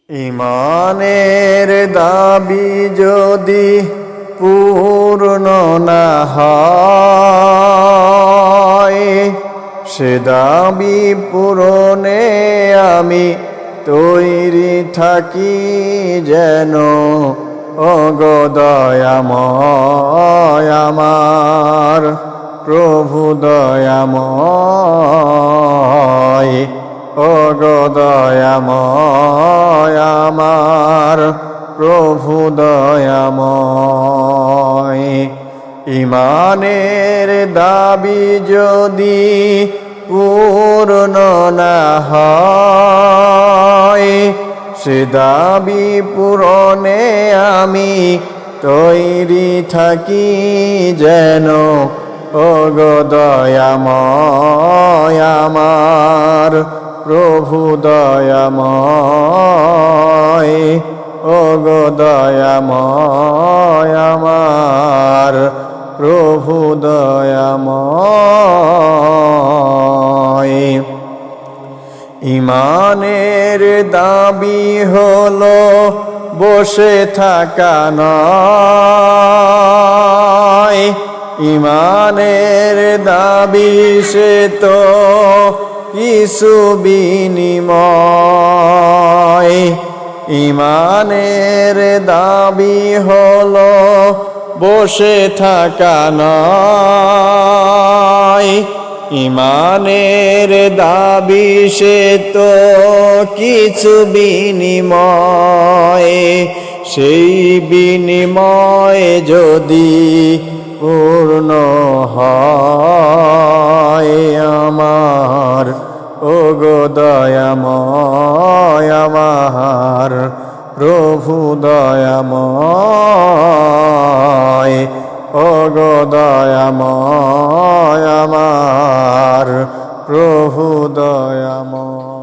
ঈমানের দাবি যদি পূর্ণ না হয়, সে দাবি পূরণে আমি তৈরি থাকি যেন। ওগো দয়াময় আমার প্রভু দয়াময়, ওগো দয়াময় আমার প্রভু দয়াময়। ঈমানের দাবি যদি পূর্ণ না হয়, সে দাবি পূরণে আমি তৈরি থাকি যেন। ওগো দয়াময় আমার প্রভু দয়াময়, ওগো দয়াময় আমার প্রভু দয়াময়। ঈমানের দাবি হলো বসে থাকা নয়, ঈমানের দাবি সে তো কিছু বিনিময়। ঈমানের দাবি হলো বসে থাকা নয়, ঈমানের দাবি সে তো কিছু বিনিময়। সেই বিনিময় যদি পূর্ণ হয় আমার, ওগো দয়াময় আমার প্রভু দয়াময়, ওগো দয়াময় আমার প্রভু দয়াময়।